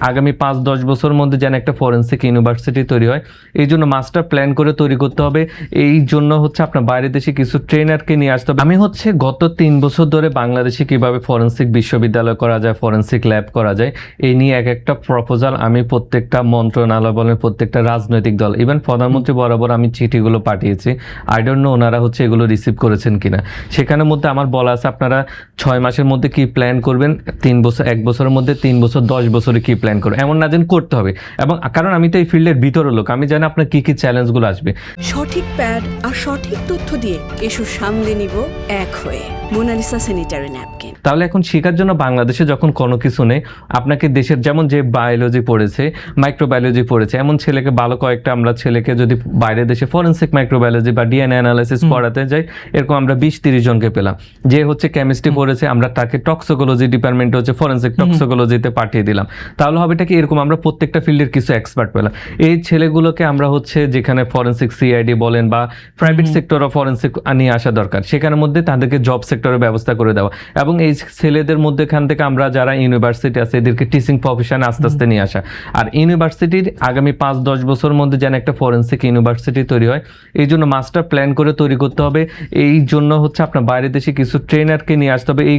আগামী 5-10 বছরের মধ্যে যেন একটা ফরেন্সিক ইউনিভার্সিটি তৈরি হয়, এই জন্য মাস্টার প্ল্যান করে তৈরি করতে হবে। এই জন্য আপনার বাইরের দেশে কিছু ট্রেনারকে নিয়ে আসতে হবে। আমি গত 3 বছর ধরে বাংলাদেশে কিভাবে ফরেন্সিক বিশ্ববিদ্যালয় করা যায়, ফরেন্সিক ল্যাব করা যায়, এই নিয়ে এক একটা প্রপোজাল আমি প্রত্যেকটা মন্ত্রণালয় বলেন, প্রত্যেকটা রাজনৈতিক দল, ইভেন প্রধানমন্ত্রী বরাবর আমি চিঠিগুলো পাঠিয়েছি। আই ডোন্ট নো ওনারা এগুলো রিসিভ করেছেন কিনা। সেখানের মধ্যে আমার বলা আছে আপনারা 6 মাসের মধ্যে কি প্ল্যান করবেন, 3 বছর, 1 বছরের মধ্যে, 3 বছর, 10 বছরে কি প্ল্যান করো, এমন না যেন করতে হবে। এবং কারণ আমি তো এই ফিল্ডের ভিতরের লোক, আমি জানি আপনার কি কি চ্যালেঞ্জগুলো আসবে। সঠিক প্যাড আর সঠিক তথ্য দিয়ে এসব সামলে নিব এক হয়ে। Monalisa sanitary napkin. তাহলে এখন শেখার জন্য বাংলাদেশে যখন কোনো কিছু নেই, আপনাকে দেশের যেমন যে বায়োলজি পড়েছে, মাইক্রোবায়োলজি পড়েছে, এমন ছেলেকে ভালো কয়েকটা আমরা ছেলেকে যদি বাইরের দেশে ফরেন্সিক মাইক্রোবায়োলজি বা ডিএনএ অ্যানালাইসিস পড়াতে যাই, এরকম আমরা 20-30 জনকে পেলাম। যে কেমিস্ট্রি পড়েছে, আমরা তাকে টক্সিকোলজি ডিপার্টমেন্টে ফরেন্সিক টক্সিকোলজিতে পাঠিয়ে দিলাম। তাহলে হবে কি এরকম আমরা প্রত্যেকটা ফিল্ডের কিছু এক্সপার্ট পেলাম। এই ছেলেগুলোকে আমরা যেখানে ফরেন্সিক সিআইডি বলেন বা প্রাইভেট সেক্টর অফ ফরেন্সিক নিয়ে আসা দরকার, সেখানের মধ্যে তাদেরকে জব সেক্টরের ব্যবস্থা করে দেওয়া, এবং এই ছেলেদের মধ্যে এখান থেকে আমরা যারা ইউনিভার্সিটি আছে এদেরকে টিচিং প্রফেশন আস্তে আস্তে নিয়ে আসা। আর ইউনিভার্সিটির আগামী 5-10 বছরের মধ্যে যেন একটা ফরেন্সিক ইউনিভার্সিটি তৈরি হয়, এই জন্য মাস্টার প্ল্যান করে তৈরি করতে হবে। এই জন্য আপনার বাইরের দেশে কিছু ট্রেনারকে নিয়ে আসতে হবে। এই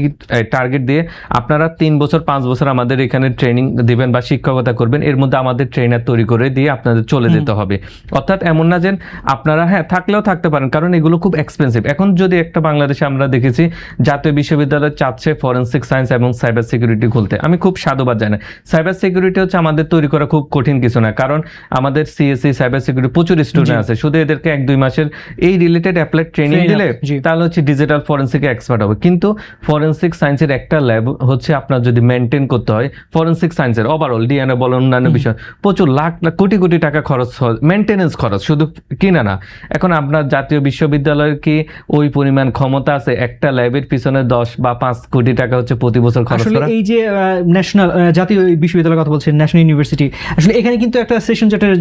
টার্গেট দিয়ে আপনারা 3 বছর 5 বছর আমাদের এখানে ট্রেনিং দিবেন বা শিক্ষকতা করবেন, এর মধ্যে আমাদের ট্রেনার তৈরি করে দিয়ে আপনাদের চলে যেতে হবে। অর্থাৎ এমন না যে আপনারা থাকলেও থাকতে পারেন, কারণ এগুলো খুব এক্সপেন্সিভ। এখন যদি একটা বাংলাদেশে আমরা দেখেছি জাতীয় বিশ্ববিদ্যালয় চাচ্ছে ফরেন্সিক সায়েন্স এবং সাইবার সিকিউরিটি খুলতে, আমি খুব সাধুবাদ জানাই। সাইবার সিকিউরিটি আমাদের তৈরি করা খুব কঠিন কিছু না, কারণ আমাদের সিএসসি সাইবার সিকিউরিটি প্রচুর স্টুডেন্ট আছে। শুধু এদেরকে 1-2 মাসের এই রিলেটেড অ্যাপ্লাইড ট্রেনিং দিলে তাহলে ডিজিটাল ফরেন্সিক এক্সপার্ট হবে। কিন্তু ফরেন্সিক সায়েন্সের একটা ল্যাব আপনার যদি মেনটেন করতে হয়, ফরেন্সিক সায়েন্সের ওভারঅল ডিএনএ বলেন অন্যান্য বিষয়, প্রচুর লাখ লাখ কোটি কোটি টাকা খরচ, মেনটেনেন্স খরচ, শুধু কিনা না। এখন আপনার জাতীয় বিশ্ববিদ্যালয়ের কি ওই পরিমাণ ক্ষমতা আছে একটা ল্যাবের পিছনে 10 বা 5 কোটি টাকা প্রতি বছর খরচ করা? এই যে ন্যাশনাল জাতীয় বিশ্ববিদ্যালয়ের কথা বলছেন, ন্যাশনাল ইউনিভার্সিটি, আসলে এখানে কিন্তু একটা সেশন জটের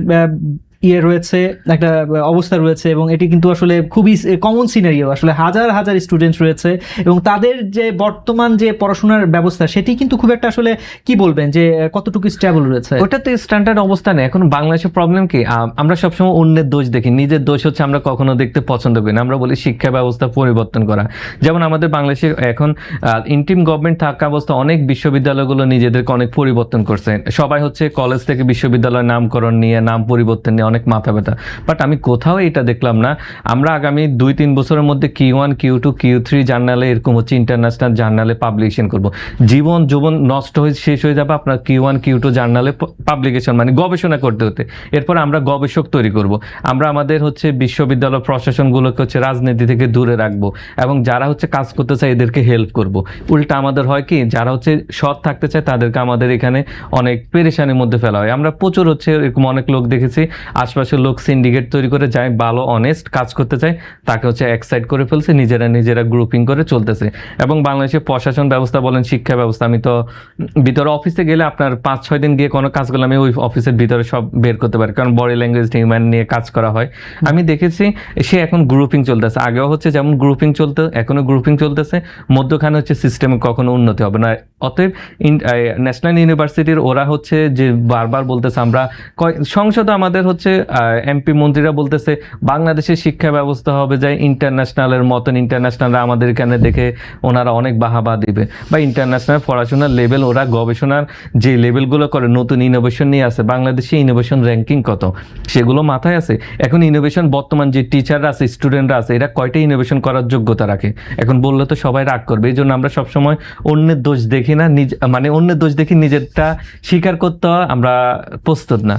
রয়েছে, একটা অবস্থা রয়েছে, এবং এটি কিন্তু আসলে খুবই কমন সিনারিও। আসলে হাজার হাজার স্টুডেন্ট রয়েছে এবং তাদের যে বর্তমান যে পড়াশোনার ব্যবস্থা সেটি কিন্তু খুব একটা আসলে কি বলবেন যে কতটুকু স্টেবল রয়েছে? ওটা তো স্ট্যান্ডার্ড অবস্থা নেই। এখন বাংলাদেশের প্রবলেম কি, আমরা সবসময় অন্যের দোষ দেখি, নিজের দোষ আমরা কখনো দেখতে পছন্দ করি না। আমরা বলি শিক্ষা ব্যবস্থা পরিবর্তন করা। যেমন আমাদের বাংলাদেশে এখন ইন্টিম গভর্নমেন্ট থাকা অবস্থা অনেক বিশ্ববিদ্যালয়গুলো নিজেদেরকে অনেক পরিবর্তন করছে। সবাই কলেজ থেকে বিশ্ববিদ্যালয়ের নামকরণ নিয়ে, নাম পরিবর্তন নিয়ে অনেক মাথা ব্যথা। বাট আমি কোথাও এটা দেখলাম না আমরা আগামী 2-3 বছরের মধ্যে Q1, Q2, Q3 জার্নালে এরকম ইন্টারন্যাশনাল জার্নালে পাবলিকেশন করব। জীবন নষ্ট হয়ে শেষ হয়ে যাবে আপনার Q1, Q2 জার্নালে পাবলিকেশন, মানে গবেষণা করতে হতে। এরপর আমরা গবেষক তৈরি করব। আমরা আমাদের বিশ্ববিদ্যালয় প্রশাসনগুলোকে রাজনীতি থেকে দূরে রাখবো, এবং যারা কাজ করতে চায় এদেরকে হেল্প করব। উল্টা আমাদের হয় কি, যারা সৎ থাকতে চায় তাদেরকে আমাদের এখানে অনেক পেরেশানির মধ্যে ফেলা হয়। আমরা প্রচুর এরকম অনেক লোক দেখেছি, আশপাশের লোক সিন্ডিকেট তৈরি করে যায়, ভালো অনেস্ট কাজ করতে চায়, তাকে এক সাইড করে ফেলছে, নিজেরা গ্রুপিং করে চলতেছে। এবং বাংলাদেশের প্রশাসন ব্যবস্থা বলেন, শিক্ষা ব্যবস্থা, আমি তো ভিতরে অফিসে গেলে আপনার 5-6 দিন গিয়ে কোনো কাজ করলে আমি ওই অফিসের ভিতরে সব বের করতে পারি, কারণ বডি ল্যাঙ্গুয়েজ হিউম্যান নিয়ে কাজ করা হয়। আমি দেখেছি সে এখন গ্রুপিং চলতেছে, আগেও যেমন গ্রুপিং চলতো, এখনো গ্রুপিং চলতেছে, মধ্যখানে সিস্টেমে কখনো উন্নতি হবে না। অতএব ন্যাশনাল ইউনিভার্সিটির ওরা যে বারবার বলতেছে, আমরা সংসদে আমাদের এমপি মন্ত্রীরা বলতেছে বাংলাদেশের শিক্ষা ব্যবস্থা হবে যায় ইন্টারন্যাশনালের মতন, ইন্টারন্যাশনালরা আমাদের এখানে দেখে ওনারা অনেক বাহাবা দিবে, বা ইন্টারন্যাশনাল পড়াশোনার লেভেল, ওরা গবেষণার যে লেভেলগুলো করে, নতুন ইনোভেশন নিয়ে আসে, বাংলাদেশে ইনোভেশন র্যাঙ্কিং কত সেগুলো মাথায় আছে। এখন ইনোভেশন বর্তমান যে টিচাররা আছে, স্টুডেন্টরা আছে, এরা কয়টা ইনোভেশন করার যোগ্যতা রাখে? এখন বললে তো সবাই রাগ করবে। এই জন্য আমরা সবসময় অন্যের দোষ দেখি না, অন্যের দোষ দেখি, নিজেরটা স্বীকার করতে আমরা প্রস্তুত না।